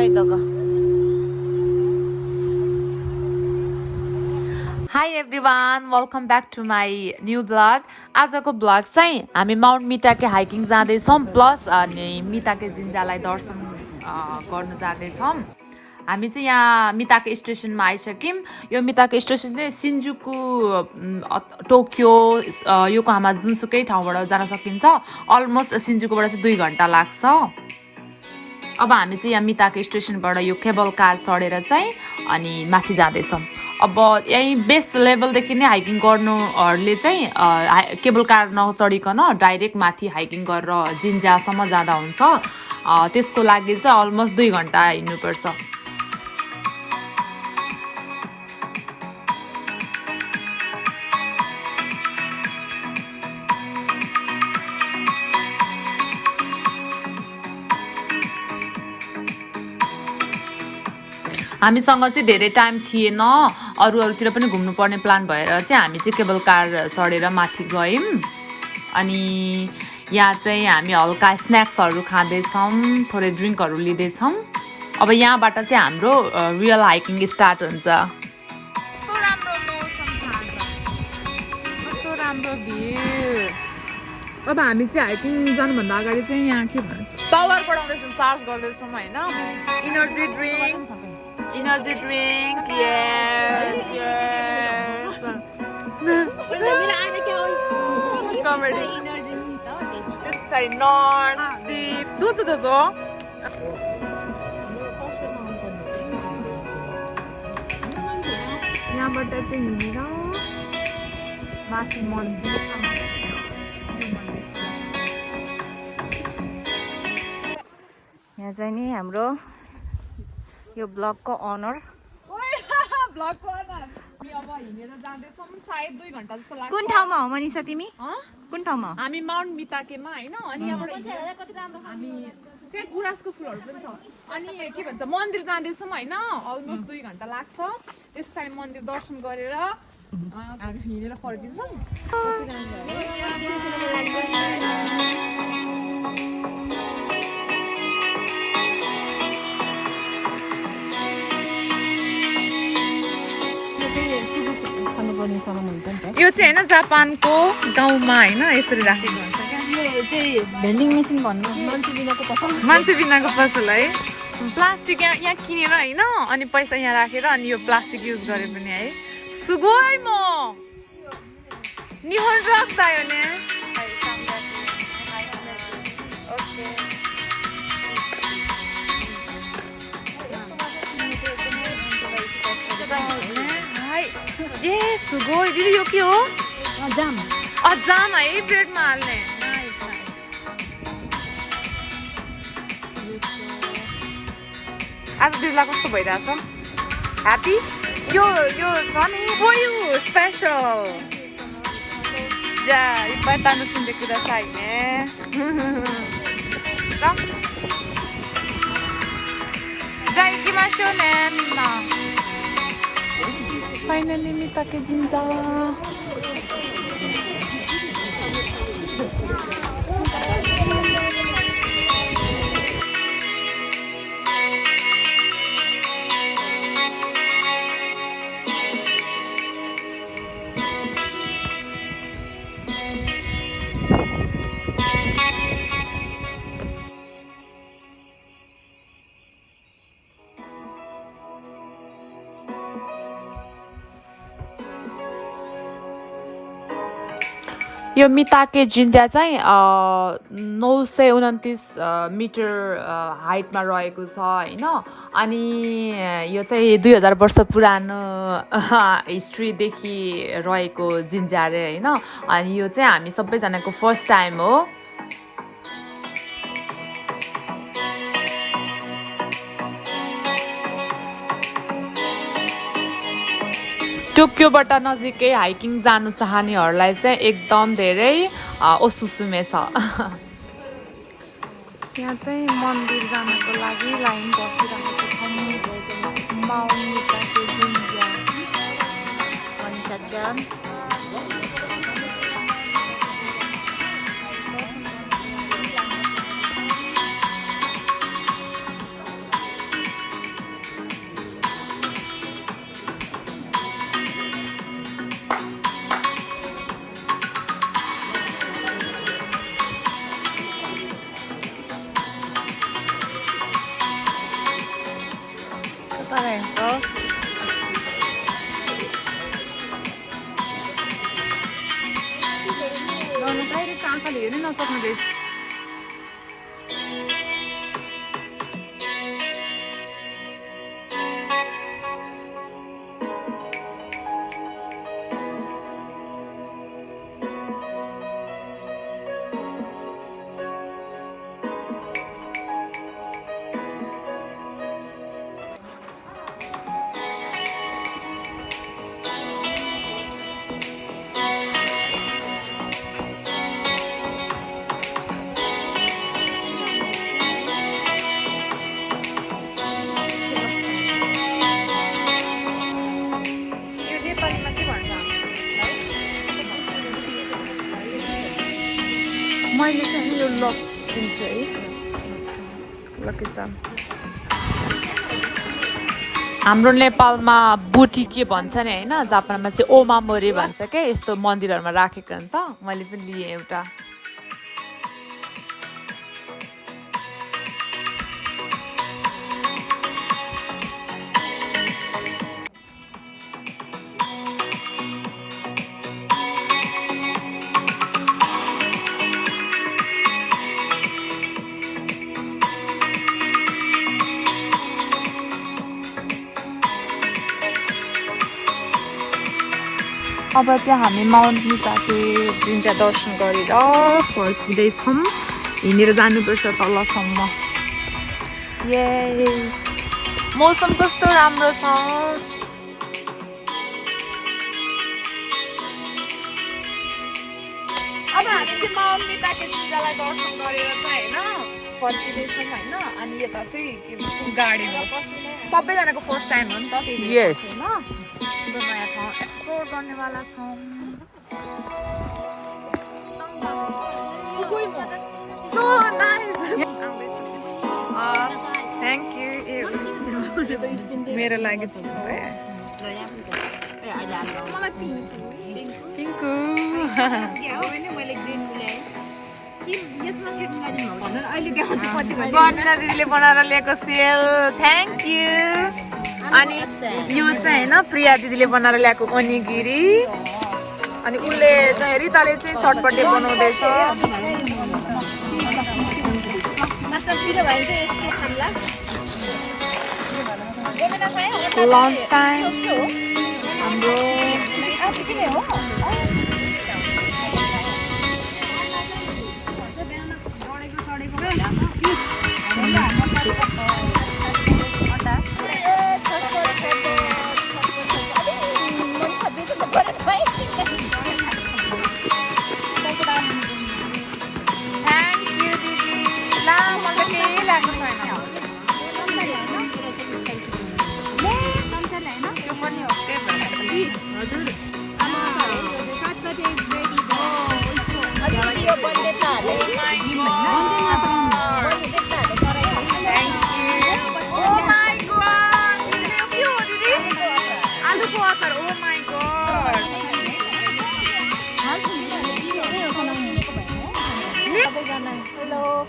Hi everyone, welcome back to my new vlog. आजको vlog चाहिँ हामी माउन्ट मिताके हाइकिङ जाँदैछौँ प्लस अनि मिताके जिन्जालाई दर्शन गर्न जाँदैछौँ। हामी चाहिँ यहाँ मिताके स्टेसनमा आइसक्यौँ। यो मिताके स्टेसन चाहिँ सिन्जुकु टोकियो योकोहामा जुनसुकै ठाउँबाट जान सकिन्छ। अलमोस्ट सिन्जुकुबाट चाहिँ 2 घण्टा लाग्छ। अब हामी चाहिँ यहाँ मिताके स्टेसनबाट यो केबल कार चढेर चाहिँ अनि माथि जाँदैछौँ। अब यही बेस लेभलदेखि नै हाइकिङ गर्नुहरूले चाहिँ केबल कार नचढिकन डाइरेक्ट माथि हाइकिङ गरेर जिन्जासम्म जाँदा हुन्छ। त्यसको लागि चाहिँ अलमोस्ट 2 घण्टा हिँड्नुपर्छ। हामीसँग चाहिँ धेरै टाइम थिएन, अरूतिर पनि घुम्नुपर्ने प्लान भएर चाहिँ हामी चाहिँ केबल कार चढेर माथि गयौँ। अनि यहाँ चाहिँ हामी हल्का स्न्याक्सहरू खाँदैछौँ, थोरै ड्रिङ्कहरू लिँदैछौँ। अब यहाँबाट चाहिँ हाम्रो रियल हाइकिङ स्टार्ट हुन्छ। कस्तो राम्रो मौसम छ आज, कस्तो राम्रो भ्यू। अब हामी चाहिँ हाइकिङ जानुभन्दा अगाडि चाहिँ यहाँ के भन्छ पावर बढाउँदैछौँ, चार्ज गर्दैछौँ होइन। Energy drink, yes. Comedy. This side north, chips. दोस्तो. यहाँबाट चाहिँ हिँडेर माथि मन्दिरसम्म। यहाँ चाहिँ नि हाम्रो यो ब्लगको अनर कुन ठाउँमा हो मनिषा तिमी? कुन ठाउँमा? हामी माउन्ट मिताकेमा हैन। अनि यहाँबाट हामी त्यहाँ गुराँसको फुलहरू पनि छ। अनि के भन्छ मन्दिर जाँदैछौँ हैन। अलमोस्ट 2 घण्टा लाग्छ। त्यस टाइम मन्दिर दर्शन गरेर हिँडेर फर्किन्छौँ। यो चाहिँ होइन जापानको गाउँमा होइन यसरी राखेको हुन्छ क्या। यो चाहिँ भेन्डिङ मेसिन भन्नु मान्छे बिनाको पसल है। प्लास्टिक यहाँ किनेर होइन अनि पैसा यहाँ राखेर अनि यो प्लास्टिक युज गरे पनि है। सुगोइ म निहोन रक्स आयो नि। ए सुगोइ दिदी यो के हो? जाम जाम है ब्रेडमा हाल्ने। आज दिदीलाई कस्तो भइरहेछ? ह्याप्पी? यो छ नि फर यु स्पेसल। जा इप्पातानु सुन्दै कुरा छैन। जा इकिमाशो ने मिन्ना। फाइनली मिताके जिन्जा। यो मिताके जिन्जा चाहिँ 929 मिटर हाइटमा रहेको छ होइन। अनि यो चाहिँ 2000 वर्ष पुरानो हिस्ट्रीदेखि रहेको जिन्जा अरे होइन। अनि यो चाहिँ हामी सबैजनाको फर्स्ट टाइम हो। टोकियोबाट नजिकै हाइकिङ जानु चाहनेहरूलाई चाहिँ एकदम धेरै ओसुसुमे छ। यहाँ चाहिँ मन्दिर जानको लागि लाइन बसिरहेको छौँ। माउन्ट मिताके जिन्जा मनिषा मैले चाहिँ यो लक दिन्छु है लकी चाम हाम्रो नेपालमा बुटी के भन्छ नि होइन जापानमा चाहिँ ओमामोरी भन्छ क्या यस्तो मन्दिरहरूमा राखेको हुन्छ मैले पनि लिएँ एउटा अब चाहिँ हामी माउन्ट मिताके जुन दर्शन गरेर फर्किँदैछौँ हिँडेर जानुपर्छ तलसम्म ये मौसम कस्तो राम्रो छ अब हामी चाहिँ माउन्ट मिताके जुनलाई दर्शन गरेर चाहिँ होइन फर्किँदैछौँ होइन अनि यता चाहिँ गाडीमा सबैजनाको फर्स्ट टाइम हो नि त यस नयाँ ठाउँ एक्सप्लोर गर्नेवाला छौँ So nice! Thank you. मेरो लागि पिङ्कु गर्मिला दिदीले बनाएर ल्याएको सेल थ्याङ्क यू अनि यो चाहिँ होइन प्रिया दिदीले बनाएर ल्याएको ओनिगिरी अनि उसले चाहिँ रिताले चाहिँ चटपटे बनाउँदैछ लन्च टाइम हाम्रो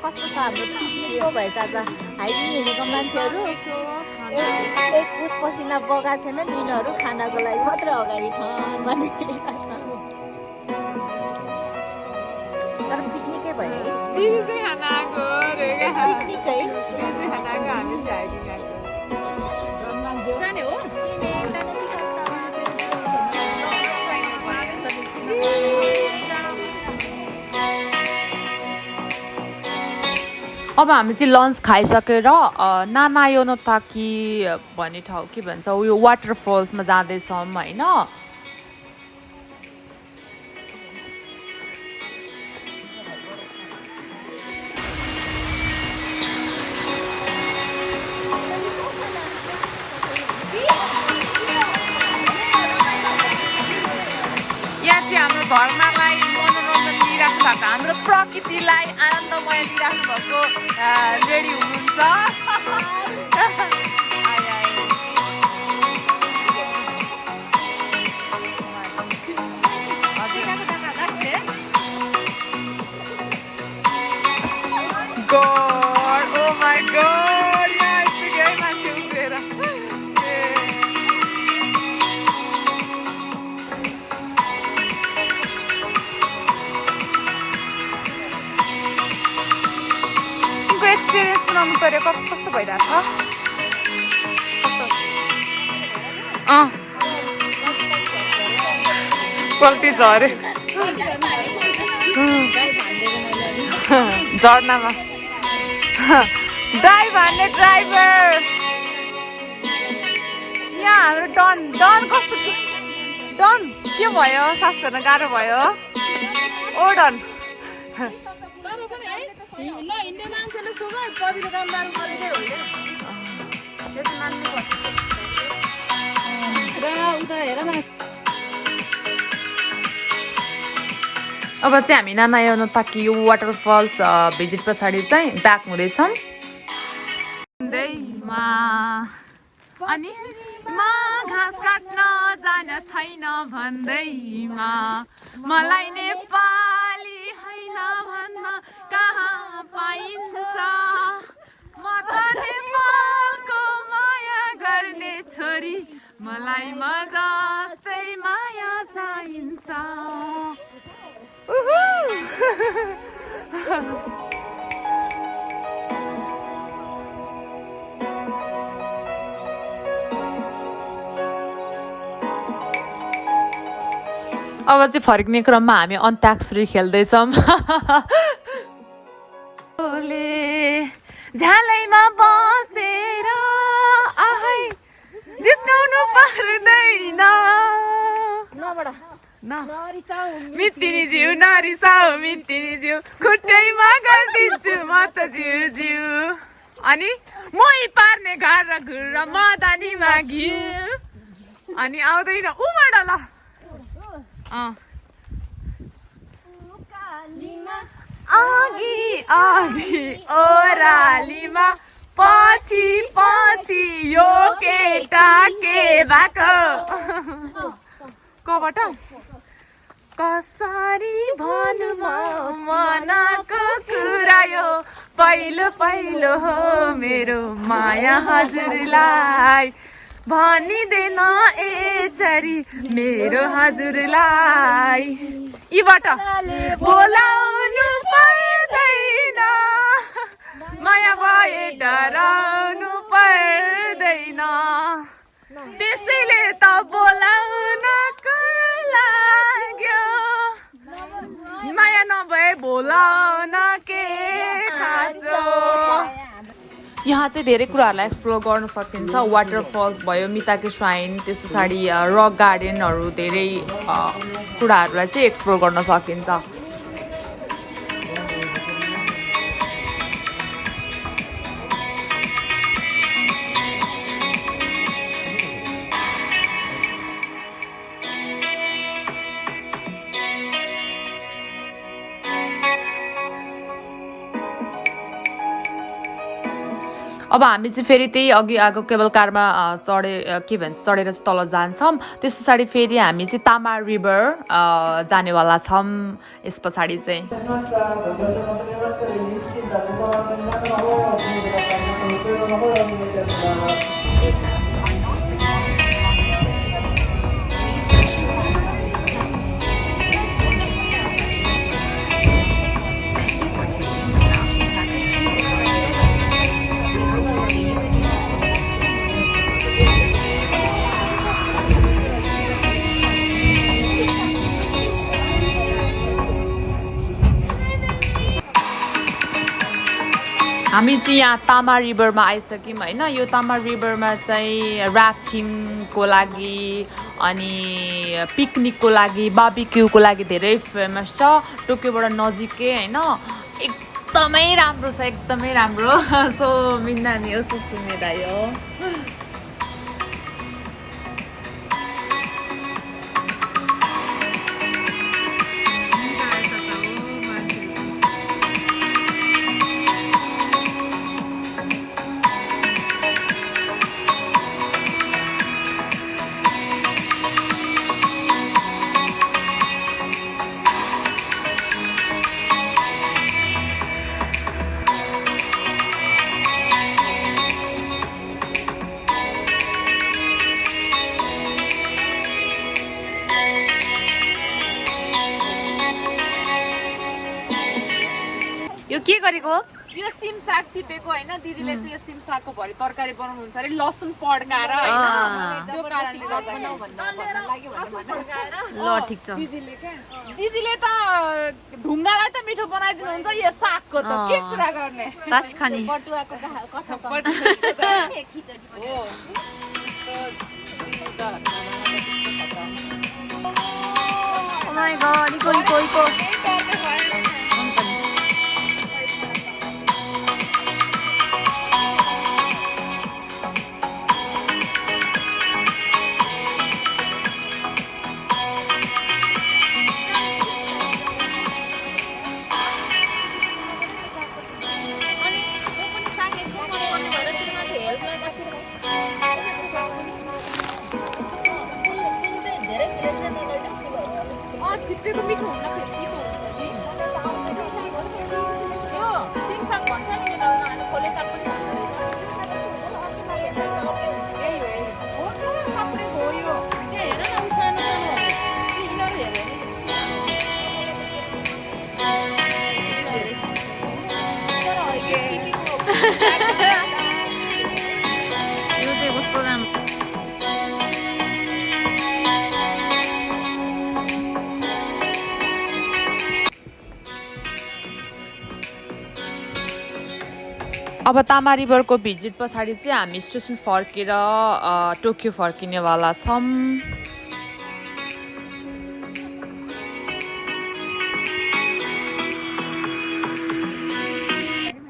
कस्तो छ हाम्रो पिकनिकको भएछ आज हाइकिङ हिँडेको मान्छेहरू एक फुट पसिना बगाएको छैन दिनहरू खानाको लागि मात्र अगाडि छन् भन्ने तर पिकनिकै भयो पिकनिकै अब हामी चाहिँ लन्च खाइसकेर नानायोनोताकी भन्ने ठाउँ के भन्छ उयो वाटरफल्समा जाँदैछौँ होइन यहाँ चाहिँ हाम्रो घरमालाई मनोरञ्जन दिइराख्नु भएको हाम्रो प्रकृतिलाई आनन्दमय दिइराख्नु भएको रेडी हुनुहुन्छ God, oh my God, यहाँ आइपुग्यो है मान्छे उफ्रेर एक्सपिरियन्स सुनाउनु पर्यो कस्तो भइरहेछ पल्टी झऱ्यो झर्नामा ड्राइभ हान्ने ड्राइभर यहाँ हाम्रो डन कस्तो डन के भयो सास फेर्न गाह्रो भयो ओ डन अब चाहिँ हामी नानायोनो ताकियो वाटरफल्स भिजिट पछाडि चाहिँ ब्याक हुँदैछौँ अनि घाँस काट्न जान छैन भन्दैमा मलाई नेपाली हैन भन्न कहाँ पाइन्छ म त नेपालको माया गर्ने छोरी मलाई म जस्तै माया चाहिन्छ अब चाहिँ फर्किने क्रममा हामी अन्ताक्षरी खेल्दैछौँ झ्यालैमा बसेर आहै जिस्काउनु पर्दैन मितिनी जिउ नरिसाउ मितिनी जिउ खुट्टैमा गरिदिन्छु म त जिउ जिउ अनि मोही पार्ने घर र घुर र मदानीमा घिउ अनि आउँदैन उबाट ल अघि अघि ओरालीमा पछि पछि यो केटा के भएको कबाट कसरी भनुमा मनको कुरा यो पहिलो पहिलो हो मेरो माया हजुरलाई भनिदेन एचरी मेरो हजुरलाई यीबाट बोलाउनु पर्दैन माया भए डराउनु पर्दैन त्यसैले त बोलाउनको लाग्यो माया नभए बोलाउन के खाँचो यहाँ चाहिँ धेरै कुराहरूलाई एक्सप्लोर गर्न सकिन्छ वाटरफल्स भयो मिताके श्राइन त्यस पछाडि रक गार्डनहरू धेरै कुराहरूलाई चाहिँ एक्सप्लोर गर्न सकिन्छ अब हामी चाहिँ फेरि त्यही अघि आएको केबल कारमा चढेर चाहिँ तल जान्छौँ त्यस पछाडि फेरि हामी चाहिँ तामा रिभर जानेवाला छौँ यस पछाडि चाहिँ हामी चाहिँ यहाँ तामा रिभरमा आइसक्यौँ होइन यो तामा रिभरमा चाहिँ राफ्टिङको लागि अनि पिकनिकको लागि बार्बिक्यूको लागि धेरै फेमस छ टोकियोबाट नजिकै होइन एकदमै राम्रो छ एकदमै राम्रो सो मिन्ना नि यस्तो सुनेदायो यो के गरेको यो सिम साग टिपेको हैन दिदीले चाहिँ यो सिम सागको भरि तरकारी बनाउनु हुन्छ अरे लसुन पड्काएर हैन त्यो कारणले गर्दा ल ठिक छ दिदीले त ढुङ्गालाई त मिठो बनाइदिनु हुन्छ यो सागको त के कुरा गर्ने तास खानी बटुवाको कथा छ खिचडी हो ओ माय गॉड इको त्यो त मिठो हुन्न फेरि तितो हुन्छ नि त्यो सिमसाग भन्छ नि नेपालमा अनि खोले साग पनि भन्छ यही हो सबै हो यो त्यहाँ हेर न उ सानो सानो यिनीहरू हेर यो चाहिँ कस्तो राम्रो अब तामा रिभरको भिजिट पछाडि चाहिँ हामी स्टेसन फर्केर टोकियो फर्किनेवाला छौँ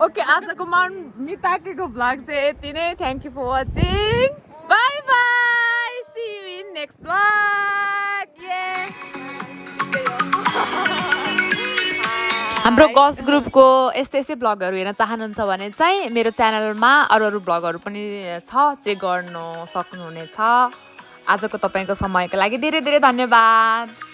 ओके आजको माउन्ट मिताकेको भ्लग चाहिँ यति नै thank you for watching bye bye see you in next vlog हाम्रो गर्ल्स ग्रुपको यस्तै यस्तै भ्लगहरू हेर्न चाहनुहुन्छ भने चाहिँ मेरो च्यानलमा अरू भ्लगहरू पनि छ चेक गर्नु सक्नुहुनेछ आजको तपाईँको समयको लागि धेरै धेरै धन्यवाद